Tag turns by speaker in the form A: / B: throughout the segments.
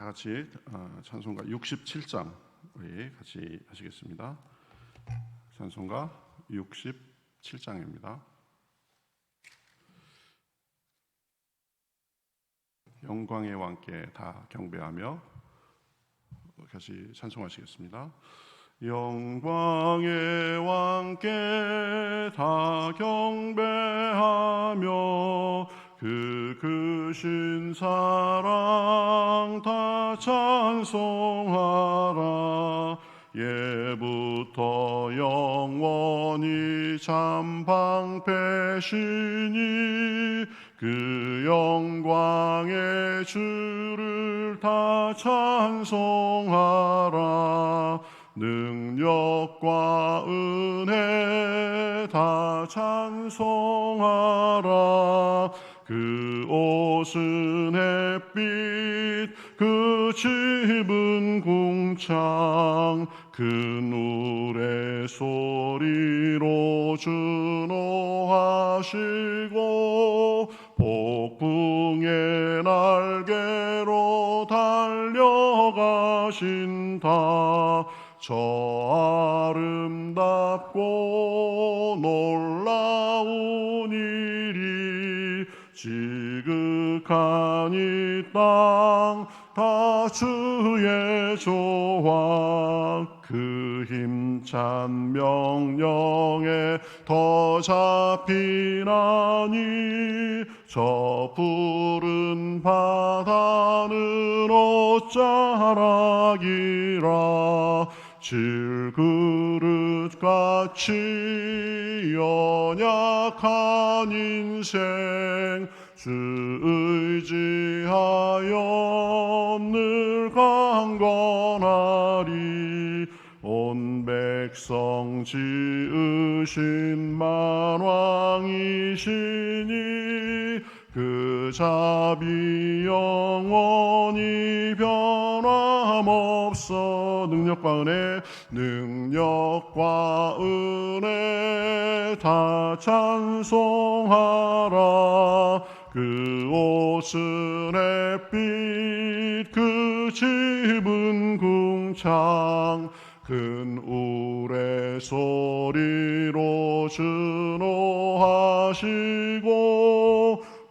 A: 같이 찬송가 67장 우리 같이 하시겠습니다. 찬송가 67장입니다. 영광의 왕께 다 경배하며 같이 찬송하시겠습니다. 영광의 왕께 다 경배하며 그 크신 사랑 다 찬송하라. 예부터 영원히 참 방패시니 그 영광의 주를 다 찬송하라. 능력과 은혜 다 찬송하라. 그 옷은 햇빛 그 집은 궁창 그 노래 소리로 준호하시고 폭풍의 날개로 달려가신다. 저 아름답고 놀라운 일이 지극한 이 땅 다 주의 조화. 그 힘찬 명령에 더 잡히나니 저 푸른 바다는 옷자락이라. 질그릇같이 연약한 인생 주 의지하여 늘 강건하리. 온 백성 지으신 만왕이시니 그 자비 영원히 변함없어. 능력과 은혜 다 찬송하라. 그 옷은 햇빛 그 집은 궁창 큰 우레 소리로 준호하시고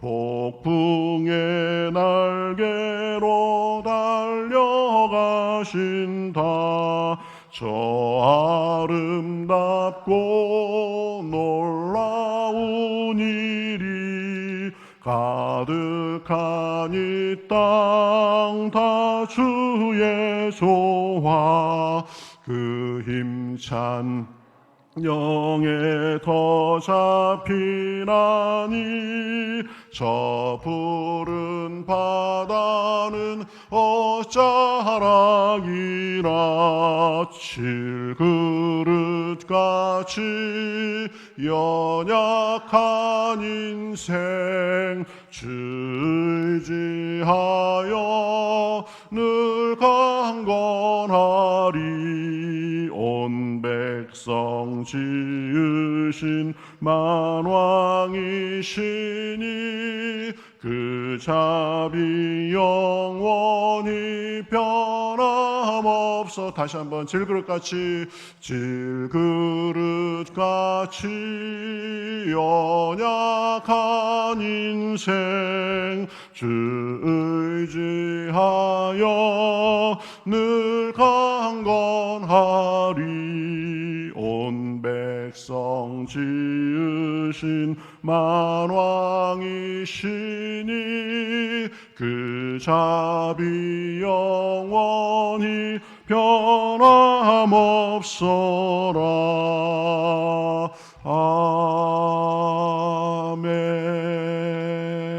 A: 폭풍의 날개로 달려가신다. 저 아름답고 놀라운 일이 가득한 이 땅 다 주의 조화. 그 힘찬 영에 더 잡히나니 저 푸른 바다는 옷자락이라. 질그릇같이 연약한 인생 주 의지하여 늘 강건하리. 온 백성 지으신 만왕이시니 그 자비 영원히 변함없어. 다시 한번 질그릇같이 연약한 인생 주 의지하여 늘 강건하리. 온 백성 지으신 만왕이시니 그 자비 영원히 변함없어라.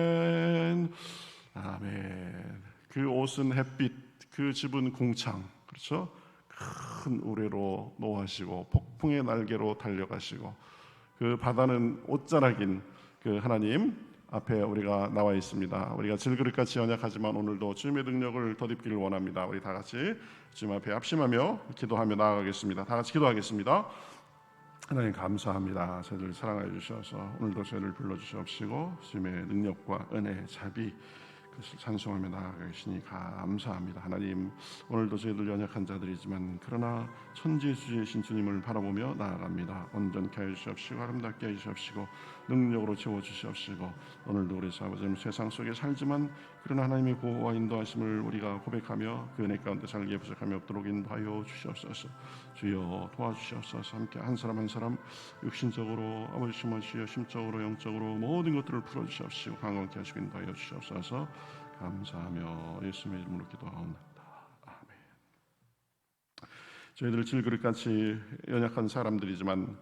A: 아멘. 아멘. 그 옷은 햇빛 그 집은 궁창. 그렇죠? 큰 우레로 노하시고 폭풍의 날개로 달려가시고 그 바다는 옷자락인 그 하나님 앞에 우리가 나와 있습니다. 우리가 질그릇같이 연약하지만 오늘도 주님의 능력을 덧입기를 원합니다. 우리 다 같이 주님 앞에 합심하며 기도하며 나아가겠습니다. 다 같이 기도하겠습니다. 하나님 감사합니다. 저희를 사랑하여 주셔서 오늘도 저희를 불러주시옵시고 주님의 능력과 은혜, 자비 그것을 찬송하며 나아가시니 감사합니다. 하나님, 오늘도 저희들 연약한 자들이지만 그러나 천지주의신 주님을 바라보며 나아갑니다. 온전케 하여 주시옵시고 아름답게 하여 주시옵시고 능력으로 채워 주시옵시고 오늘도 우리 아버지 세상 속에 살지만 그러나 하나님의 보호와 인도하심을 우리가 고백하며 그 은혜 가운데 살기에 부족함이 없도록 인도하여 주시옵소서. 주여 도와주시옵소서. 함께 한 사람 한 사람 육신적으로 아버지 주여 심적으로 영적으로 모든 것들을 풀어주시옵시고 강건케 하시고 인도하여 주시옵소서. 감사하며 예수님의 이름으로 기도하옵나이다. 아멘. 저희들 질그릇같이 연약한 사람들이지만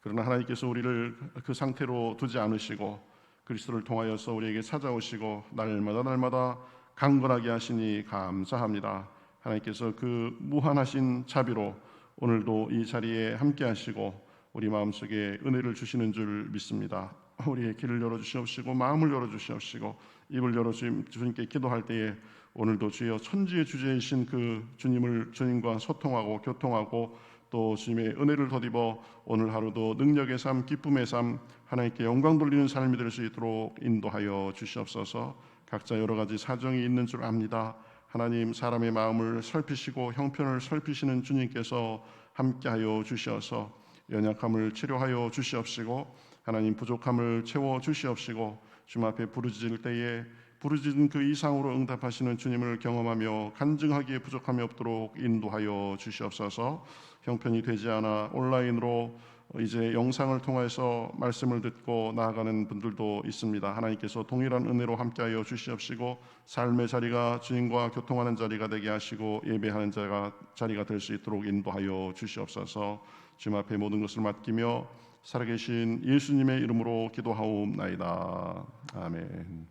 A: 그러나 하나님께서 우리를 그 상태로 두지 않으시고 그리스도를 통하여서 우리에게 찾아오시고 날마다 강건하게 하시니 감사합니다. 하나님께서 그 무한하신 자비로 오늘도 이 자리에 함께 하시고 우리 마음속에 은혜를 주시는 줄 믿습니다. 우리의 길을 열어주시옵시고 마음을 열어주시옵시고 입을 열어 주님께 기도할 때에 오늘도 주여 천지의 주제이신 그 주님과 소통하고 교통하고 또 주님의 은혜를 덧입어 오늘 하루도 능력의 삶, 기쁨의 삶, 하나님께 영광 돌리는 삶이 될 수 있도록 인도하여 주시옵소서. 각자 여러 가지 사정이 있는 줄 압니다. 하나님, 사람의 마음을 살피시고 형편을 살피시는 주님께서 함께하여 주시어서 연약함을 치료하여 주시옵시고 하나님 부족함을 채워 주시옵시고 주님 앞에 부르짖을 때에 부르짖은 그 이상으로 응답하시는 주님을 경험하며 간증하기에 부족함이 없도록 인도하여 주시옵소서. 형편이 되지 않아 온라인으로 이제 영상을 통해서 말씀을 듣고 나아가는 분들도 있습니다. 하나님께서 동일한 은혜로 함께하여 주시옵시고 삶의 자리가 주님과 교통하는 자리가 되게 하시고 예배하는 자리가 될 수 있도록 인도하여 주시옵소서. 주님 앞에 모든 것을 맡기며 살아계신 예수님의 이름으로 기도하옵나이다. 아멘.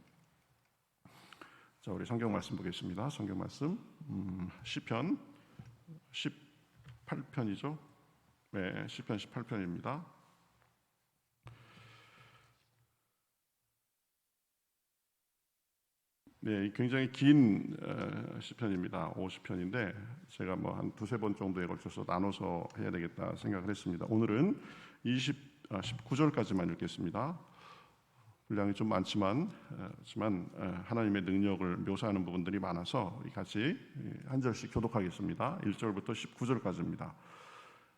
A: 자, 우리 성경 말씀 보겠습니다. 성경 말씀 시편 18편이죠. 네, 시편 18편입니다. 네, 굉장히 긴 시편입니다. 50편인데 제가 뭐 한 두세 번 정도에 걸쳐서 나눠서 해야 되겠다 생각을 했습니다. 오늘은 19절까지만 읽겠습니다. 분량이 좀 많지만 하나님의 능력을 묘사하는 부분들이 많아서 같이 한 절씩 교독하겠습니다. 1절부터 19절까지입니다.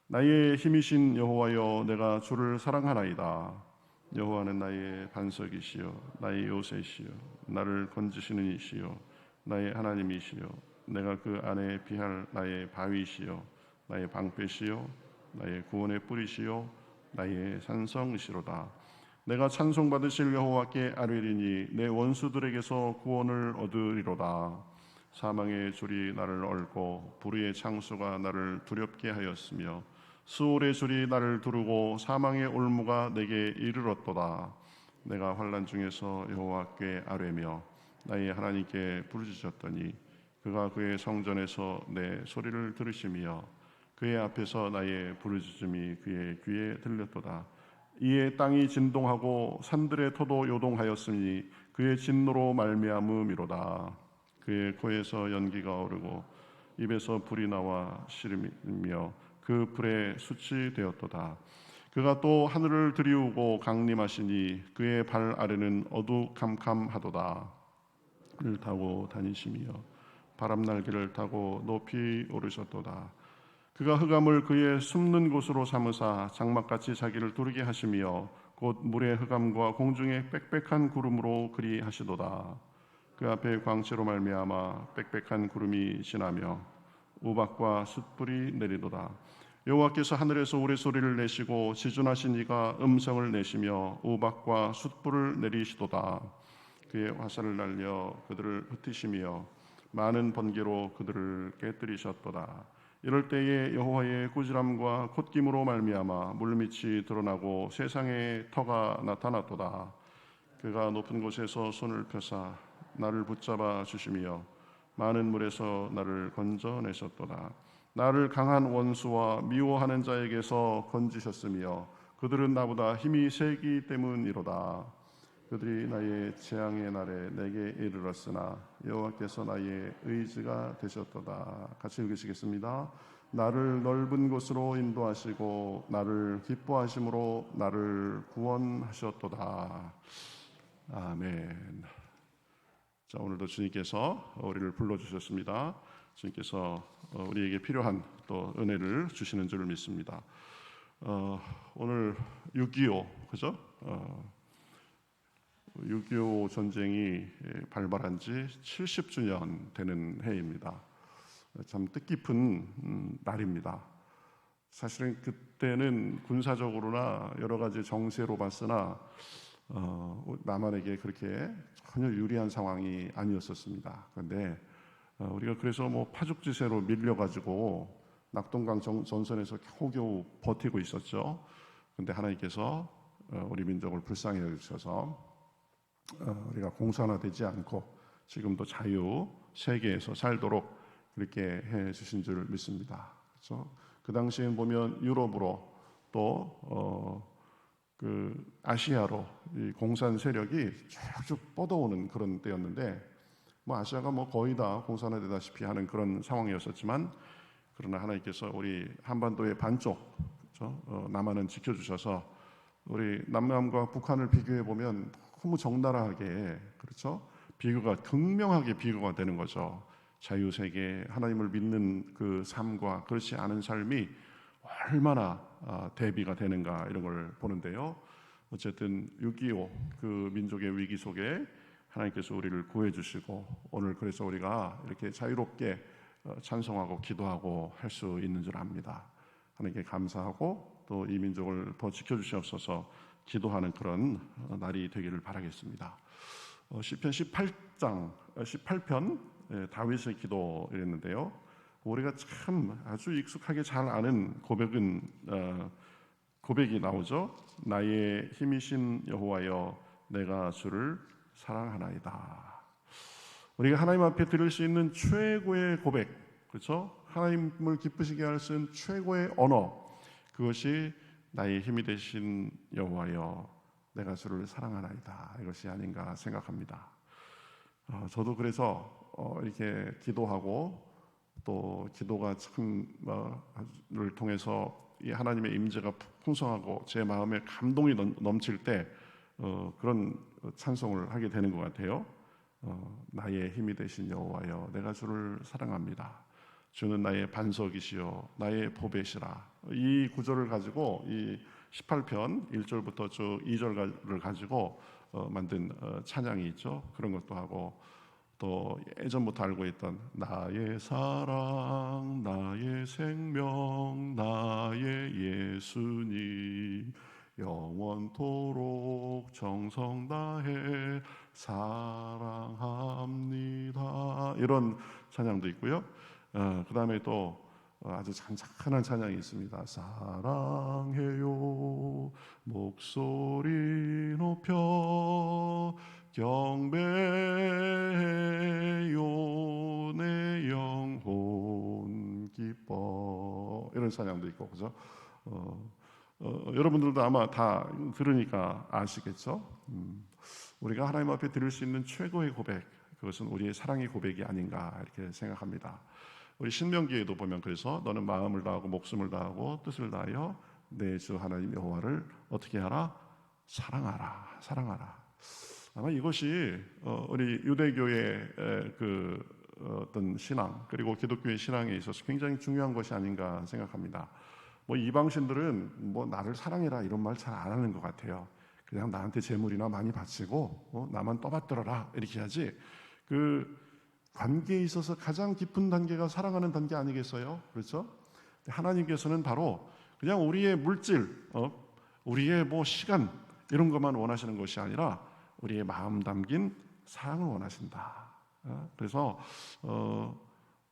A: 나의 힘이신 여호와여, 내가 주를 사랑하나이다. 여호와는 나의 반석이시요 나의 요새시요 나를 건지시는 이시요 나의 하나님이시요 내가 그 안에 피할 나의 바위시요 나의 방패시요 나의 구원의 뿌리시요 나의 산성이시로다. 내가 찬송받으실 여호와께 아뢰리니 내 원수들에게서 구원을 얻으리로다. 사망의 줄이 나를 얽고 불의의 창수가 나를 두렵게 하였으며 수월의 줄이 나를 두르고 사망의 올무가 내게 이르렀도다. 내가 환난 중에서 여호와께 아뢰며 나의 하나님께 부르짖었더니 그가 그의 성전에서 내 소리를 들으시며 그의 앞에서 나의 부르짖음이 그의 귀에 들렸도다. 이에 땅이 진동하고 산들의 터도 요동하였으니 그의 진노로 말미암음이로다. 그의 코에서 연기가 오르고 입에서 불이 나와 시름이며 그 불에 숯이 되었도다. 그가 또 하늘을 들이우고 강림하시니 그의 발 아래는 어두캄캄하도다. 를 타고 다니시며 바람 날개를 타고 높이 오르셨도다. 그가 흑암을 그의 숨는 곳으로 삼으사 장막같이 자기를 두르게 하시며 곧 물의 흑암과 공중의 빽빽한 구름으로 그리 하시도다. 그 앞에 광채로 말미암아 빽빽한 구름이 지나며 우박과 숯불이 내리도다. 여호와께서 하늘에서 우레소리를 내시고 지존하신 이가 음성을 내시며 우박과 숯불을 내리시도다. 그의 화살을 날려 그들을 흩으시며 많은 번개로 그들을 깨뜨리셨도다. 이럴 때에 여호와의 꾸지람과 콧김으로 말미암아 물밑이 드러나고 세상에 터가 나타났도다. 그가 높은 곳에서 손을 펴사 나를 붙잡아 주시며 많은 물에서 나를 건져내셨도다. 나를 강한 원수와 미워하는 자에게서 건지셨으며 그들은 나보다 힘이 세기 때문이로다. 그들이 나의 재앙의 날에 내게 이르렀으나 여호와께서 나의 의지가 되셨도다. 같이 읽으시겠습니다. 나를 넓은 곳으로 인도하시고 나를 기뻐하심으로 나를 구원하셨도다. 아멘. 자, 오늘도 주님께서 우리를 불러주셨습니다. 주님께서 우리에게 필요한 또 은혜를 주시는 줄 믿습니다. 오늘 6.25 그죠? 6.25 전쟁이 발발한 지 70주년 되는 해입니다. 참 뜻깊은 날입니다. 사실은 그때는 군사적으로나 여러 가지 정세로 봤으나 남한에게 그렇게 전혀 유리한 상황이 아니었었습니다. 그런데 우리가 그래서 뭐 파죽지세로 밀려가지고 낙동강 전선에서 겨우겨우 버티고 있었죠. 그런데 하나님께서 우리 민족을 불쌍히 여기셔서 우리가 공산화되지 않고 지금도 자유 세계에서 살도록 그렇게 해 주신 줄 믿습니다. 그렇죠? 그 당시에 보면 유럽으로 또 그 아시아로 이 공산 세력이 쭉쭉 뻗어오는 그런 때였는데, 뭐 아시아가 뭐 거의 다 공산화되다시피 하는 그런 상황이었었지만, 그러나 하나님께서 우리 한반도의 반쪽, 그렇죠? 남한은 지켜주셔서 우리 남남과 북한을 비교해 보면 너무 적나라하게, 그렇죠? 비교가 극명하게 비교가 되는 거죠. 자유세계 하나님을 믿는 그 삶과 그렇지 않은 삶이 얼마나 대비가 되는가 이런 걸 보는데요. 어쨌든 6.25 그 민족의 위기 속에 하나님께서 우리를 구해주시고 오늘 그래서 우리가 이렇게 자유롭게 찬송하고 기도하고 할 수 있는 줄 압니다. 하나님께 감사하고 또 이 민족을 더 지켜주시옵소서 기도하는 그런 날이 되기를 바라겠습니다. 시편 18편 다윗의 기도 이랬는데요. 우리가 참 아주 익숙하게 잘 아는 고백이 나오죠. 나의 힘이신 여호와여 내가 주를 사랑하나이다. 우리가 하나님 앞에 드릴 수 있는 최고의 고백, 그렇죠? 하나님을 기쁘시게 할 수 있는 최고의 언어, 그것이 나의 힘이 되신 여호와여 내가 주를 사랑하나이다, 이것이 아닌가 생각합니다. 저도 그래서 이렇게 기도하고 또 기도가 참을 통해서 이 하나님의 임재가 풍성하고 제 마음에 감동이 넘칠 때 그런 찬송을 하게 되는 것 같아요. 나의 힘이 되신 여호와여 내가 주를 사랑합니다. 주는 나의 반석이시요 나의 보배시라. 이 구절을 가지고 이 18편 1절부터 쭉 2절을 가지고 만든 찬양이 있죠. 그런 것도 하고 또 예전부터 알고 있던 나의 사랑 나의 생명 나의 예수님 영원토록 정성 다해 사랑합니다. 이런 찬양도 있고요. 그 다음에 또 아주 잔잔한 찬양이 있습니다. 사랑해요 목소리 높여 경배해요 내 영혼 기뻐. 이런 찬양도 있고, 그죠? 여러분들도 아마 다 들으니까 아시겠죠? 우리가 하나님 앞에 드릴 수 있는 최고의 고백, 그것은 우리의 사랑의 고백이 아닌가 이렇게 생각합니다. 우리 신명기에도 보면 그래서 너는 마음을 다하고 목숨을 다하고 뜻을 다하여 내 주 하나님 여호와를 어떻게 하라? 사랑하라. 사랑하라. 아마 이것이 우리 유대교의 그 어떤 신앙 그리고 기독교의 신앙에 있어서 굉장히 중요한 것이 아닌가 생각합니다. 뭐 이방신들은 뭐 나를 사랑해라 이런 말 잘 안 하는 것 같아요. 그냥 나한테 재물이나 많이 바치고 나만 떠받들어라 이렇게 하지. 그 관계에 있어서 가장 깊은 단계가 사랑하는 단계 아니겠어요? 그렇죠? 하나님께서는 바로 그냥 우리의 물질, 우리의 뭐 시간 이런 것만 원하시는 것이 아니라 우리의 마음 담긴 사랑을 원하신다. 그래서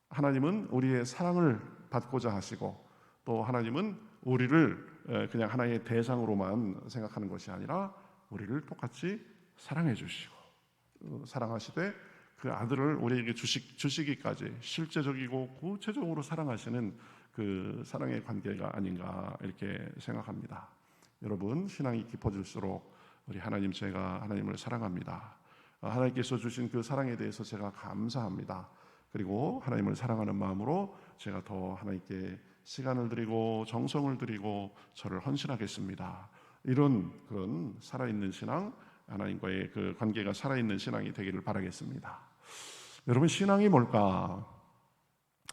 A: 하나님은 우리의 사랑을 받고자 하시고 또 하나님은 우리를 그냥 하나의 대상으로만 생각하는 것이 아니라 우리를 똑같이 사랑해 주시고 사랑하시되 그 아들을 우리에게 주시기까지 실제적이고 구체적으로 사랑하시는 그 사랑의 관계가 아닌가 이렇게 생각합니다. 여러분 신앙이 깊어질수록 우리 제가 하나님을 사랑합니다. 하나님께서 주신 그 사랑에 대해서 제가 감사합니다. 그리고 하나님을 사랑하는 마음으로 제가 더 하나님께 시간을 드리고 정성을 드리고 저를 헌신하겠습니다. 이런 그런 살아있는 신앙, 하나님과의 그 관계가 살아있는 신앙이 되기를 바라겠습니다. 여러분, 신앙이 뭘까?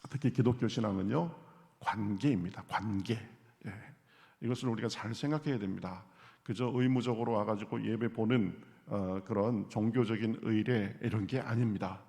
A: 특히 기독교 신앙은요, 관계입니다. 관계. 예. 이것을 우리가 잘 생각해야 됩니다. 그저 의무적으로 와가지고 예배 보는 그런 종교적인 의례 이런 게 아닙니다.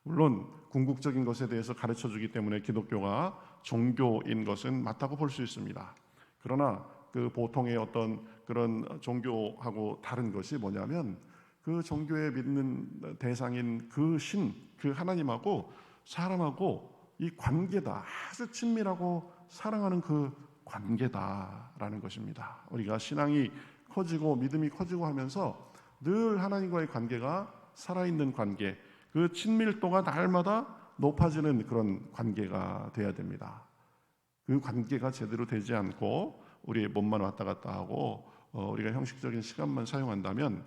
A: 물론 궁극적인 것에 대해서 가르쳐 주기 때문에 기독교가 종교인 것은 맞다고 볼 수 있습니다. 그러나 그 보통의 어떤 그런 종교하고 다른 것이 뭐냐면, 그 종교에 믿는 대상인 그 신, 그 하나님하고 사람하고 이 관계다. 아주 친밀하고 사랑하는 그 관계다라는 것입니다. 우리가 신앙이 커지고 믿음이 커지고 하면서 늘 하나님과의 관계가 살아있는 관계, 그 친밀도가 날마다 높아지는 그런 관계가 돼야 됩니다. 그 관계가 제대로 되지 않고 우리의 몸만 왔다 갔다 하고 우리가 형식적인 시간만 사용한다면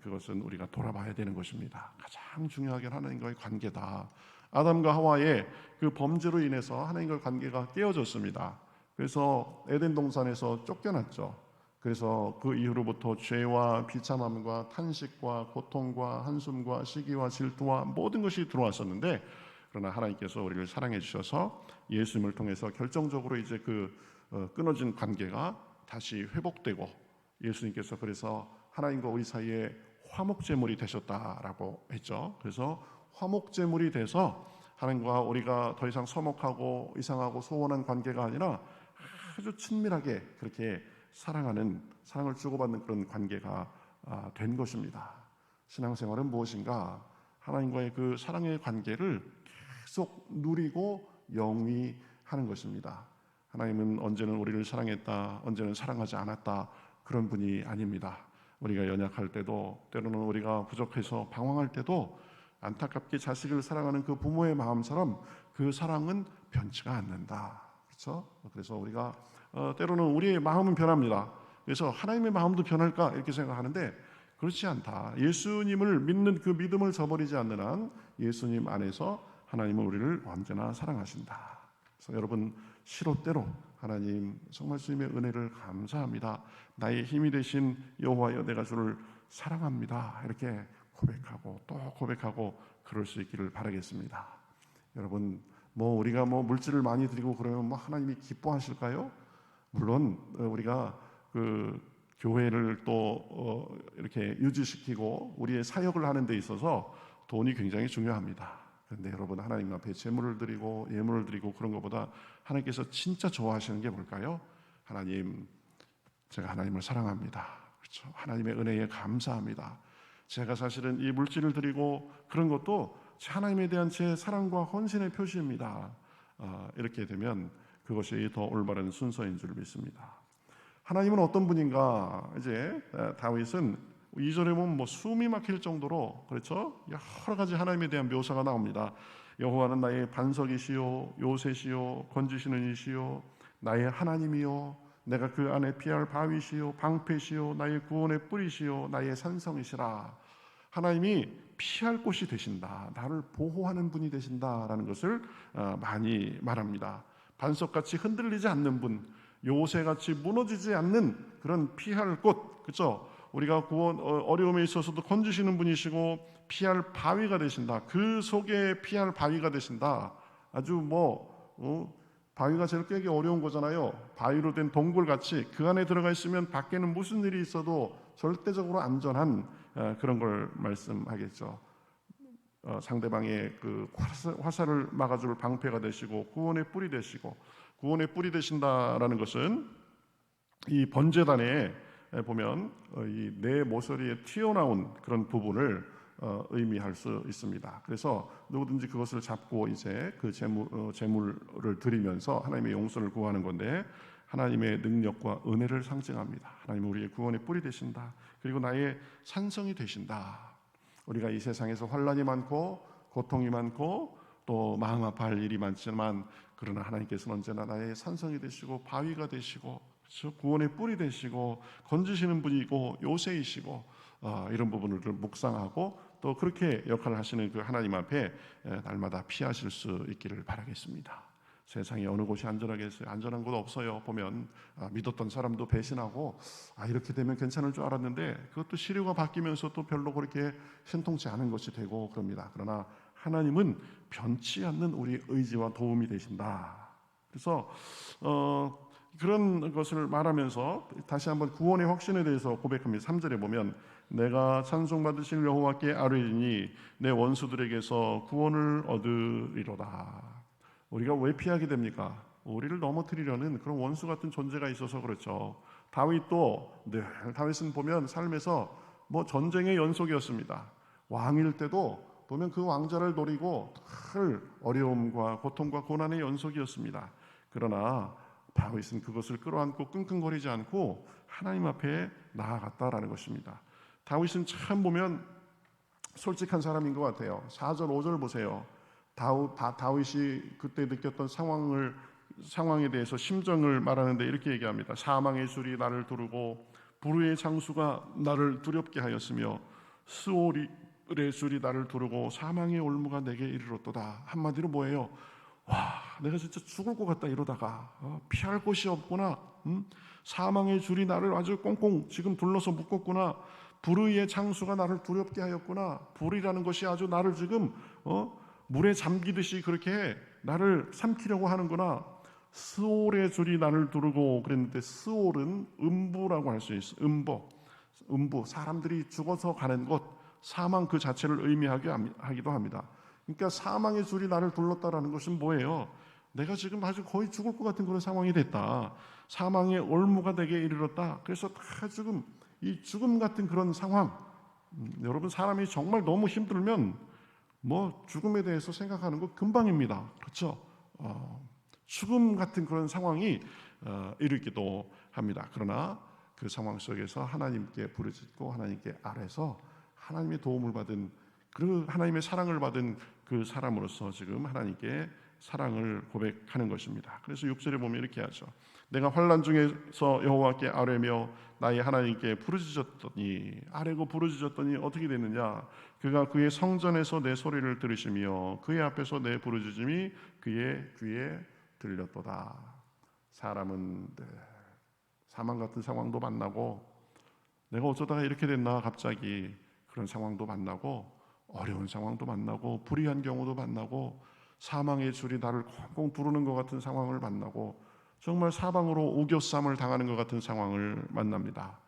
A: 그것은 우리가 돌아봐야 되는 것입니다. 가장 중요하게 하나님과의 관계다. 아담과 하와의 그 범죄로 인해서 하나님과의 관계가 깨어졌습니다. 그래서 에덴 동산에서 쫓겨났죠. 그래서 그 이후로부터 죄와 비참함과 탄식과 고통과 한숨과 시기와 질투와 모든 것이 들어왔었는데, 그러나 하나님께서 우리를 사랑해 주셔서 예수님을 통해서 결정적으로 이제 그 끊어진 관계가 다시 회복되고, 예수님께서 그래서 하나님과 우리 사이에 화목제물이 되셨다라고 했죠. 그래서 화목제물이 돼서 하나님과 우리가 더 이상 서먹하고 이상하고 소원한 관계가 아니라 아주 친밀하게 그렇게 사랑하는, 사랑을 주고받는 그런 관계가 된 것입니다. 신앙생활은 무엇인가? 하나님과의 그 사랑의 관계를 계속 누리고 영위하는 것입니다. 하나님은 언제는 우리를 사랑했다, 언제는 사랑하지 않았다, 그런 분이 아닙니다. 우리가 연약할 때도, 때로는 우리가 부족해서 방황할 때도 안타깝게 자식을 사랑하는 그 부모의 마음처럼 그 사랑은 변치가 않는다. 그렇죠? 그래서 우리가 때로는 우리의 마음은 변합니다. 그래서 하나님의 마음도 변할까 이렇게 생각하는데 그렇지 않다. 예수님을 믿는 그 믿음을 저버리지 않는 한 예수님 안에서 하나님은 우리를 언제나 사랑하신다. 그래서 여러분, 시로때로 하나님 정말 주님의 은혜를 감사합니다. 나의 힘이 되신 여호와여, 내가 주를 사랑합니다. 이렇게 고백하고 또 고백하고 그럴 수 있기를 바라겠습니다. 여러분, 우리가 물질을 많이 드리고 그러면 하나님이 기뻐하실까요? 물론 우리가 그 교회를 또 이렇게 유지시키고 우리의 사역을 하는 데 있어서 돈이 굉장히 중요합니다. 그런데 여러분, 하나님 앞에 제물을 드리고 예물을 드리고 그런 것보다 하나님께서 진짜 좋아하시는 게 뭘까요? 하나님, 제가 하나님을 사랑합니다. 그렇죠? 하나님의 은혜에 감사합니다. 제가 사실은 이 물질을 드리고 그런 것도 하나님에 대한 제 사랑과 헌신의 표시입니다. 이렇게 되면 그것이 더 올바른 순서인 줄 믿습니다. 하나님은 어떤 분인가? 이제 다윗은 2절에 보면 숨이 막힐 정도로, 그렇죠? 여러 가지 하나님에 대한 묘사가 나옵니다. 여호와는 나의 반석이시요 요새시요 건지시는 이시요 나의 하나님이요 내가 그 안에 피할 바위시요 방패시요 나의 구원의 뿌리시요 나의 산성이시라. 하나님이 피할 곳이 되신다, 나를 보호하는 분이 되신다라는 것을 많이 말합니다. 반석같이 흔들리지 않는 분, 요새같이 무너지지 않는 그런 피할 곳, 그렇죠? 우리가 구원 어려움에 있어서도 건지시는 분이시고 피할 바위가 되신다. 그 속에 피할 바위가 되신다. 아주 바위가 제일 깨기 어려운 거잖아요. 바위로 된 동굴같이 그 안에 들어가 있으면 밖에는 무슨 일이 있어도 절대적으로 안전한 그런 걸 말씀하겠죠. 상대방의 그 화살을 막아줄 방패가 되시고 구원의 뿔이 되시고, 구원의 뿔이 되신다라는 것은 이 번제단에 보면 이 네 모서리에 튀어나온 그런 부분을 의미할 수 있습니다. 그래서 누구든지 그것을 잡고 이제 그 제물을 드리면서 하나님의 용서를 구하는 건데, 하나님의 능력과 은혜를 상징합니다. 하나님은 우리의 구원의 뿔이 되신다. 그리고 나의 산성이 되신다. 우리가 이 세상에서 환난이 많고 고통이 많고 또 마음 아파할 일이 많지만, 그러나 하나님께서는 언제나 나의 산성이 되시고 바위가 되시고 구원의 뿔이 되시고 건지시는 분이고 요새이시고 이런 부분을 묵상하고 또 그렇게 역할을 하시는 그 하나님 앞에 날마다 피하실 수 있기를 바라겠습니다. 세상에 어느 곳이 안전하겠어요? 안전한 곳 없어요. 보면 믿었던 사람도 배신하고 이렇게 되면 괜찮을 줄 알았는데 그것도 시류가 바뀌면서 또 별로 그렇게 신통치 않은 것이 되고 그럽니다. 그러나 하나님은 변치 않는 우리 의지와 도움이 되신다. 그래서 그런 것을 말하면서 다시 한번 구원의 확신에 대해서 고백합니다. 3절에 보면 내가 찬송받으실 여호와께 아뢰리니 내 원수들에게서 구원을 얻으리로다. 우리가 왜 피하게 됩니까? 우리를 넘어뜨리려는 그런 원수 같은 존재가 있어서 그렇죠. 다윗은 보면 삶에서 전쟁의 연속이었습니다. 왕일 때도 보면 그 왕자를 노리고 늘 어려움과 고통과 고난의 연속이었습니다. 그러나 다윗은 그것을 끌어안고 끙끙거리지 않고 하나님 앞에 나아갔다라는 것입니다. 다윗은 참 보면 솔직한 사람인 것 같아요. 4절 5절 보세요. 다윗이 그때 느꼈던 상황에 대해서 심정을 말하는데 이렇게 얘기합니다. 사망의 줄이 나를 두르고 불의의 장수가 나를 두렵게 하였으며 스올의 줄이 나를 두르고 사망의 올무가 내게 이르렀도다. 한마디로 뭐예요? 와, 내가 진짜 죽을 것 같다 이러다가 피할 곳이 없구나. 사망의 줄이 나를 아주 꽁꽁 지금 둘러서 묶었구나. 불의의 장수가 나를 두렵게 하였구나. 불이라는 것이 아주 나를 지금 물에 잠기듯이 그렇게 나를 삼키려고 하는구나. 스올의 줄이 나를 두르고 그랬는데 스올은 음부라고 할 수 있어요. 음부 사람들이 죽어서 가는 곳, 사망 그 자체를 의미하기도 합니다. 그러니까 사망의 줄이 나를 둘렀다라는 것은 뭐예요? 내가 지금 아주 거의 죽을 것 같은 그런 상황이 됐다. 사망의 올무가 내게 이르렀다. 그래서 다 지금 이 죽음 같은 그런 상황. 여러분 사람이 정말 너무 힘들면 죽음에 대해서 생각하는 거 금방입니다. 그렇죠? 죽음 같은 그런 상황이 이르기도 합니다. 그러나 그 상황 속에서 하나님께 부르짖고 하나님께 아뢰서 하나님의 도움을 받은 그 하나님의 사랑을 받은 그 사람으로서 지금 하나님께 사랑을 고백하는 것입니다. 그래서 6절에 보면 이렇게 하죠. 내가 환난 중에서 여호와께 아뢰며 나의 하나님께 부르짖었더니 아뢰고 부르짖었더니 어떻게 됐느냐? 그가 그의 성전에서 내 소리를 들으시며 그의 앞에서 내 부르짖음이 그의 귀에 들렸도다. 사람은 사망 같은 상황도 만나고 내가 어쩌다가 이렇게 됐나 갑자기 그런 상황도 만나고 어려운 상황도 만나고 불의한 경우도 만나고 사망의 줄이 나를 꽁꽁 두르는 것 같은 상황을 만나고 정말 사방으로 오겨쌈을 당하는 것 같은 상황을 만납니다.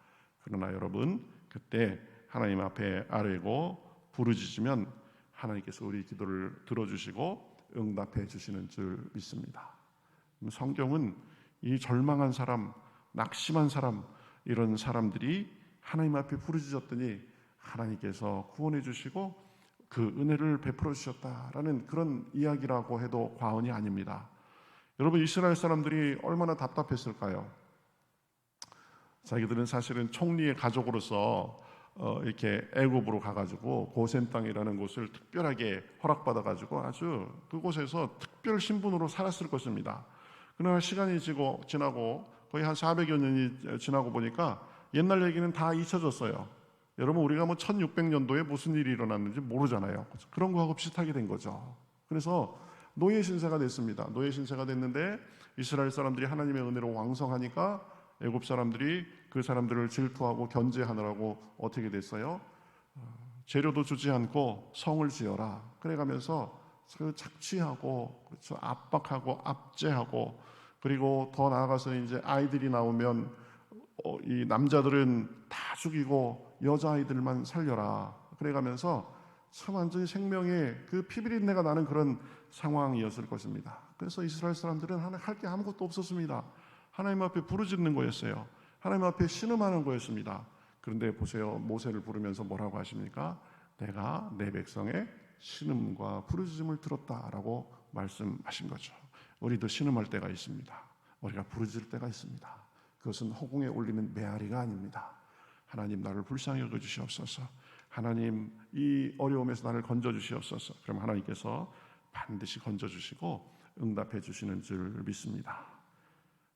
A: 그러나 여러분 그때 하나님 앞에 아뢰고 부르짖으면 하나님께서 우리 기도를 들어주시고 응답해 주시는 줄 믿습니다. 성경은 이 절망한 사람, 낙심한 사람 이런 사람들이 하나님 앞에 부르짖었더니 하나님께서 구원해 주시고 그 은혜를 베풀어 주셨다라는 그런 이야기라고 해도 과언이 아닙니다. 여러분 이스라엘 사람들이 얼마나 답답했을까요? 자기들은 사실은 총리의 가족으로서 이렇게 애굽으로 가가지고 고센 땅이라는 곳을 특별하게 허락받아가지고 아주 그곳에서 특별 신분으로 살았을 것입니다. 그러나 시간이 지나고 거의 한 400여 년이 지나고 보니까 옛날 얘기는 다 잊혀졌어요. 여러분 우리가 1600년도에 무슨 일이 일어났는지 모르잖아요. 그런 거하고 비슷하게 된 거죠. 그래서 노예 신세가 됐습니다. 노예 신세가 됐는데 이스라엘 사람들이 하나님의 은혜로 왕성하니까 애굽 사람들이 그 사람들을 질투하고 견제하느라고 어떻게 됐어요? 재료도 주지 않고 성을 지어라. 그래가면서 그 착취하고 그렇죠? 압박하고 압제하고 그리고 더 나아가서 이제 아이들이 나오면 이 남자들은 다 죽이고 여자아이들만 살려라. 그래가면서 참 완전히 생명의 그 피비린내가 나는 그런 상황이었을 것입니다. 그래서 이스라엘 사람들은 할 게 아무것도 없었습니다. 하나님 앞에 부르짖는 거였어요. 하나님 앞에 신음하는 거였습니다. 그런데 보세요. 모세를 부르면서 뭐라고 하십니까? 내가 내 백성의 신음과 부르짖음을 들었다라고 말씀하신 거죠. 우리도 신음할 때가 있습니다. 우리가 부르짖을 때가 있습니다. 그것은 허공에 올리는 메아리가 아닙니다. 하나님 나를 불쌍히 여겨 주시옵소서. 하나님 이 어려움에서 나를 건져 주시옵소서. 그럼 하나님께서 반드시 건져 주시고 응답해 주시는 줄 믿습니다.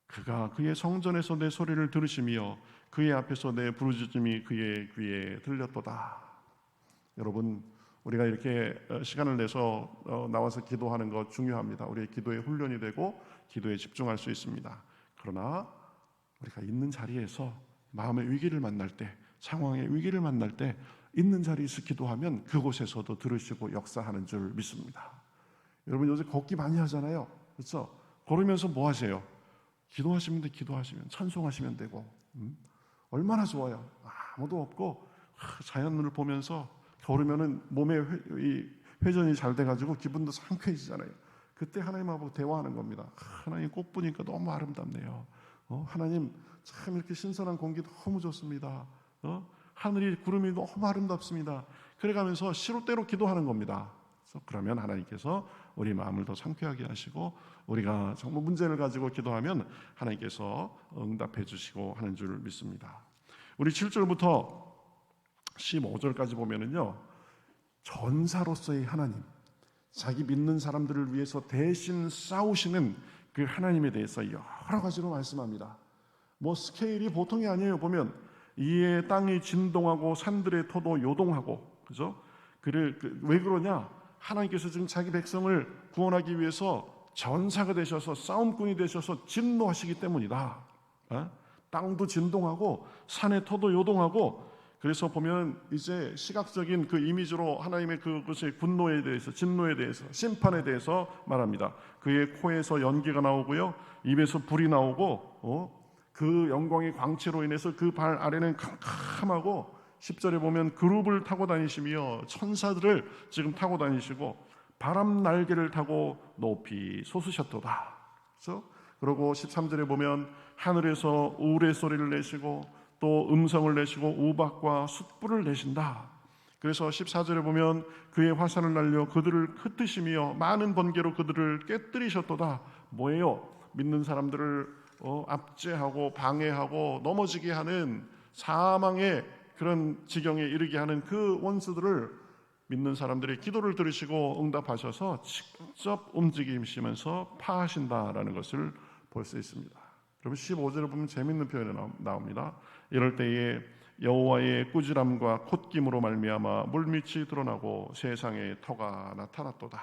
A: 그가 그의 성전에서 내 소리를 들으시며 그의 앞에서 내 부르짖음이 그의 귀에 들렸도다. 여러분 우리가 이렇게 시간을 내서 나와서 기도하는 것 중요합니다. 우리의 기도의 훈련이 되고 기도에 집중할 수 있습니다. 그러나 우리가 있는 자리에서 마음의 위기를 만날 때, 상황의 위기를 만날 때 있는 자리에서 기도하면 그곳에서도 들으시고 역사하는 줄 믿습니다. 여러분 요새 걷기 많이 하잖아요. 그렇죠? 걸으면서 뭐 하세요? 기도하시면 찬송하시면 되고 얼마나 좋아요. 아무도 없고 자연을 보면서 걸으면은 몸에 회전이 잘 돼가지고 기분도 상쾌해지잖아요. 그때 하나님하고 대화하는 겁니다. 하나님 꽃 보니까 너무 아름답네요. 하나님 참 이렇게 신선한 공기 너무 좋습니다. 하늘이 구름이 너무 아름답습니다. 그래가면서 시로때로 기도하는 겁니다. 그러면 하나님께서 우리 마음을 더 상쾌하게 하시고 우리가 정말 문제를 가지고 기도하면 하나님께서 응답해 주시고 하는 줄 믿습니다. 우리 7절부터 15절까지 보면은요, 전사로서의 하나님, 자기 믿는 사람들을 위해서 대신 싸우시는 그 하나님에 대해서 여러 가지로 말씀합니다. 뭐 스케일이 보통이 아니에요. 보면 이에 땅이 진동하고 산들의 터도 요동하고, 그죠? 왜 그러냐? 하나님께서 지금 자기 백성을 구원하기 위해서 전사가 되셔서 싸움꾼이 되셔서 진노하시기 때문이다. 땅도 진동하고 산의 터도 요동하고. 그래서 보면 이제 시각적인 그 이미지로 하나님의 그것의 분노에 대해서, 진노에 대해서, 심판에 대해서 말합니다. 그의 코에서 연기가 나오고요, 입에서 불이 나오고, 그 영광의 광채로 인해서 그 발 아래는 캄캄하고, 10절에 보면 그룹을 타고 다니시며 천사들을 지금 타고 다니시고 바람 날개를 타고 높이 솟으셨도다. 그렇죠? 그리고 13절에 보면 하늘에서 우레 소리를 내시고 또 음성을 내시고 우박과 숯불을 내신다. 그래서 14절에 보면 그의 화살을 날려 그들을 흩으시며 많은 번개로 그들을 깨뜨리셨도다. 뭐예요? 믿는 사람들을 압제하고 방해하고 넘어지게 하는 사망의 그런 지경에 이르게 하는 그 원수들을 믿는 사람들의 기도를 들으시고 응답하셔서 직접 움직이시면서 파하신다라는 것을 볼 수 있습니다. 그러면 15절을 보면 재밌는 표현이 나옵니다. 이럴 때에 여호와의 꾸지람과 콧김으로 말미암아 물밑이 드러나고 세상에 터가 나타났도다.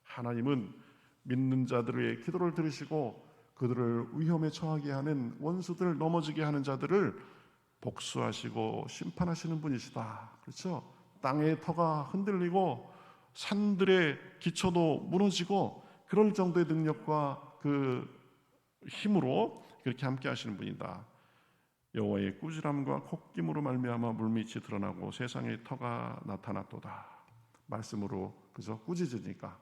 A: 하나님은 믿는 자들의 기도를 들으시고 그들을 위험에 처하게 하는 원수들, 넘어지게 하는 자들을 복수하시고 심판하시는 분이시다. 그렇죠? 땅의 터가 흔들리고 산들의 기초도 무너지고 그럴 정도의 능력과 그 힘으로 그렇게 함께 하시는 분이다. 여호와의 꾸지람과 콧김으로 말미암아 물밑이 드러나고 세상의 터가 나타났도다. 말씀으로, 그죠? 꾸짖으니까.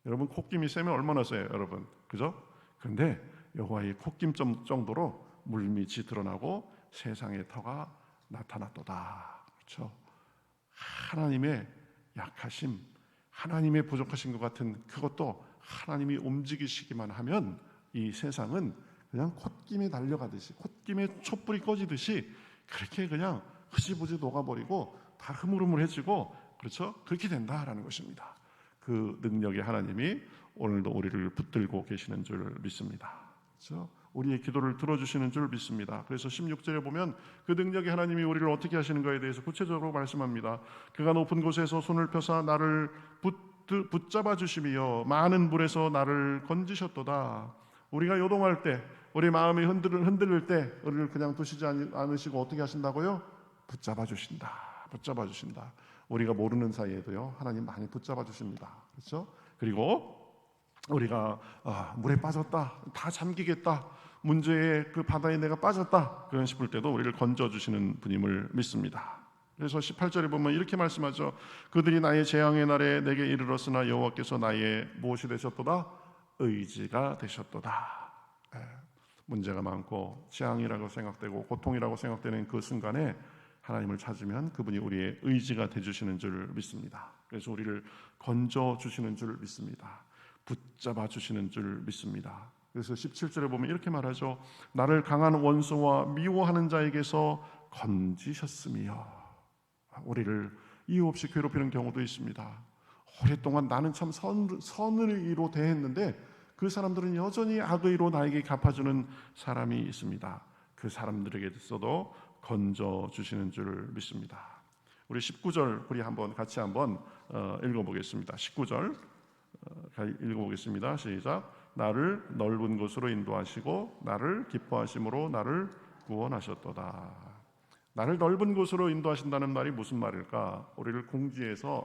A: 여러분 콧김이 세면 얼마나 세요, 여러분? 그죠? 그런데 여호와의 콧김 정도로 물밑이 드러나고 세상의 터가 나타났도다. 그렇죠? 하나님의 약하심, 하나님의 부족하신 것 같은 그것도 하나님이 움직이시기만 하면 이 세상은 그냥 콧김에 달려가듯이, 콧김에 촛불이 꺼지듯이 그렇게 그냥 흐지부지 녹아버리고 다 흐물흐물해지고, 그렇죠? 그렇게 된다라는 것입니다. 그 능력의 하나님이 오늘도 우리를 붙들고 계시는 줄 믿습니다. 그렇죠? 우리의 기도를 들어주시는 줄 믿습니다. 그래서 16절에 보면 그 능력의 하나님이 우리를 어떻게 하시는가에 대해서 구체적으로 말씀합니다. 그가 높은 곳에서 손을 펴사 나를 붙잡아 주시며 많은 물에서 나를 건지셨도다. 우리가 요동할 때, 우리 마음이 흔들릴 때 우리를 그냥 두시지 않으시고 어떻게 하신다고요? 붙잡아 주신다. 붙잡아 주신다. 우리가 모르는 사이에도요, 하나님 많이 붙잡아 주십니다. 그렇죠? 그리고 우리가 물에 빠졌다, 다 잠기겠다, 문제의 그 바다에 내가 빠졌다, 그런 싶을 때도 우리를 건져주시는 분임을 믿습니다. 그래서 18절에 보면 이렇게 말씀하죠. 그들이 나의 재앙의 날에 내게 이르렀으나 여호와께서 나의 무엇이 되셨도다? 의지가 되셨도다. 문제가 많고 재앙이라고 생각되고 고통이라고 생각되는 그 순간에 하나님을 찾으면 그분이 우리의 의지가 되주시는 줄 믿습니다. 그래서 우리를 건져주시는 줄 믿습니다. 붙잡아 주시는 줄 믿습니다. 그래서 17절에 보면 이렇게 말하죠. 나를 강한 원수와 미워하는 자에게서 건지셨으며. 우리를 이유 없이 괴롭히는 경우도 있습니다. 오랫동안 나는 참 선의로 대했는데 그 사람들은 여전히 악의로 나에게 갚아주는 사람이 있습니다. 그 사람들에게서도 건져주시는 줄 믿습니다. 우리 19절 우리 같이 한번 읽어보겠습니다. 19절 읽어보겠습니다. 시작. 나를 넓은 곳으로 인도하시고 나를 기뻐하심으로 나를 구원하셨도다. 나를 넓은 곳으로 인도하신다는 말이 무슨 말일까? 우리를 공지에서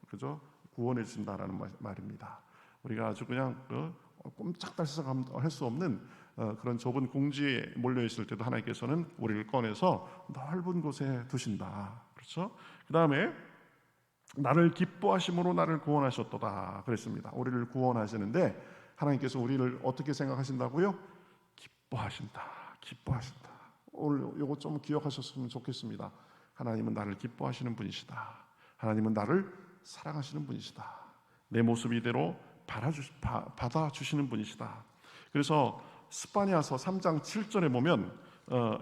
A: 그죠? 구원해 주신다라는 말입니다. 우리가 아주 그냥 꼼짝달싹 할 수 없는 그런 좁은 공지에 몰려 있을 때도 하나님께서는 우리를 꺼내서 넓은 곳에 두신다. 그렇죠? 그 다음에 나를 기뻐하심으로 나를 구원하셨도다 그랬습니다. 우리를 구원하시는데 하나님께서 우리를 어떻게 생각하신다고요? 기뻐하신다. 기뻐하신다. 오늘 이거 좀 기억하셨으면 좋겠습니다. 하나님은 나를 기뻐하시는 분이시다. 하나님은 나를 사랑하시는 분이시다. 내 모습 이대로 받아주시는 분이시다. 그래서 스바냐서 3장 7절에 보면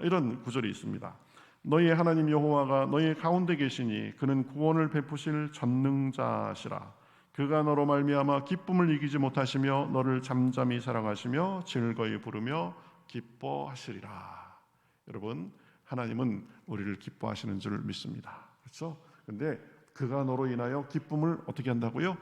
A: 이런 구절이 있습니다. 너희의 하나님 여호와가 너희 가운데 계시니 그는 구원을 베푸실 전능자시라. 그가 너로 말미암아 기쁨을 이기지 못하시며 너를 잠잠히 사랑하시며 즐거이 부르며 기뻐하시리라. 여러분, 하나님은 우리를 기뻐하시는 줄 믿습니다. 그렇죠? 근데 그가 너로 인하여 기쁨을 어떻게 한다고요?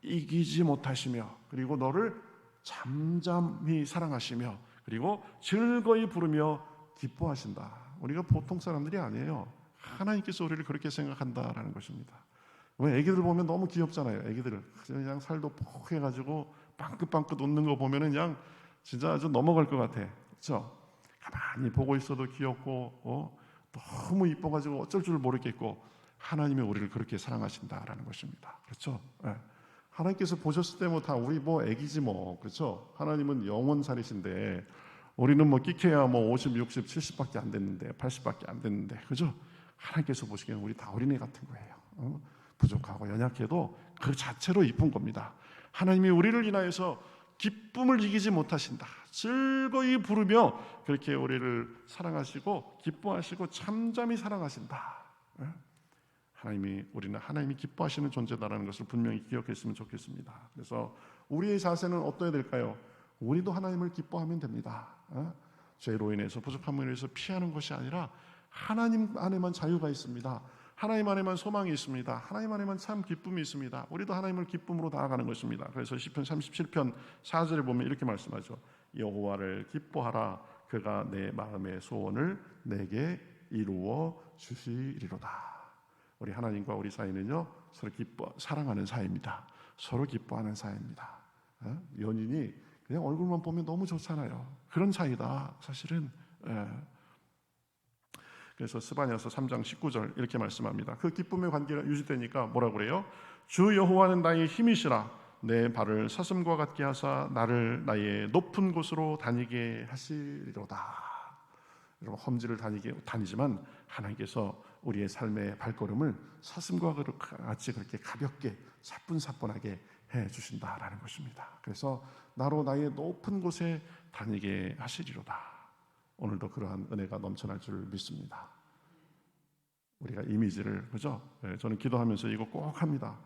A: 이기지 못하시며, 그리고 너를 잠잠히 사랑하시며, 그리고 즐거이 부르며 기뻐하신다. 우리가 보통 사람들이 아니에요. 하나님께서 우리를 그렇게 생각한다라는 것입니다. 왜 애기들 보면 너무 귀엽잖아요. 애기들 그냥 살도 퍽 해가지고 빵긋빵긋 웃는 거 보면은 그냥 진짜 아주 넘어갈 것 같아. 그렇죠? 가만히 보고 있어도 귀엽고 너무 이뻐가지고 어쩔 줄 모르겠고, 하나님이 우리를 그렇게 사랑하신다라는 것입니다. 그렇죠? 네. 하나님께서 보셨을 때 다 우리 애기지 그렇죠? 하나님은 영원살이신데 우리는 끼켜야 50, 60, 70밖에 안 됐는데 80밖에 안 됐는데, 그죠? 하나님께서 보시기에는 우리 다 어린애 같은 거예요. 부족하고 연약해도 그 자체로 이쁜 겁니다. 하나님이 우리를 인하여서 기쁨을 이기지 못하신다. 즐거이 부르며 그렇게 우리를 사랑하시고 기뻐하시고 잠잠히 사랑하신다. 우리는 하나님이 기뻐하시는 존재다라는 것을 분명히 기억했으면 좋겠습니다. 그래서 우리의 자세는 어떠해야 될까요? 우리도 하나님을 기뻐하면 됩니다. 죄로 인해서 부족함으로 인해서 피하는 것이 아니라 하나님 안에만 자유가 있습니다. 하나님 안에만 소망이 있습니다. 하나님 안에만 참 기쁨이 있습니다. 우리도 하나님을 기쁨으로 나아가는 것입니다. 그래서 시편 37편 4절에 보면 이렇게 말씀하죠. 여호와를 기뻐하라. 그가 내 마음의 소원을 내게 이루어 주시리로다. 우리 하나님과 우리 사이는요, 서로 사랑하는 사이입니다. 서로 기뻐하는 사이입니다. 연인이 그냥 얼굴만 보면 너무 좋잖아요. 그런 사이다 사실은. 그래서 스바냐서 3장 19절 이렇게 말씀합니다. 그 기쁨의 관계가 유지되니까 뭐라고 그래요? 주 여호와는 나의 힘이시라. 내 발을 사슴과 같게 하사 나를 나의 높은 곳으로 다니게 하시리로다. 여러분, 험지를 다니지만 하나님께서 우리의 삶의 발걸음을 사슴과 같이 그렇게 가볍게 사뿐사뿐하게 해주신다라는 것입니다. 그래서 나로 나의 높은 곳에 다니게 하시리로다. 오늘도 그러한 은혜가 넘쳐날 줄 믿습니다. 우리가 이미지를, 그죠? 저는 기도하면서 이거 꼭 합니다.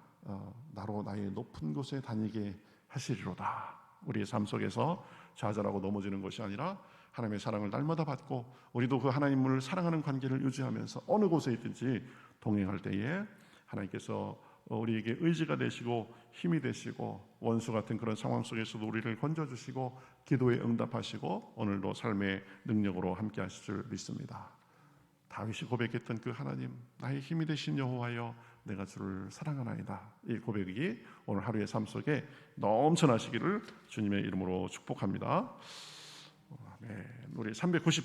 A: 나로 나의 높은 곳에 다니게 하시리로다. 우리의 삶 속에서 좌절하고 넘어지는 것이 아니라 하나님의 사랑을 날마다 받고 우리도 그 하나님을 사랑하는 관계를 유지하면서 어느 곳에 있든지 동행할 때에 하나님께서 우리에게 의지가 되시고 힘이 되시고 원수 같은 그런 상황 속에서도 우리를 건져주시고 기도에 응답하시고 오늘도 삶의 능력으로 함께 하실 줄 믿습니다. 다윗이 고백했던 그 하나님, 나의 힘이 되신 여호와여, 내가 주를 사랑하나이다. 이 고백이 오늘 하루의 삶 속에 넘쳐나시기를 주님의 이름으로 축복합니다. 우리 390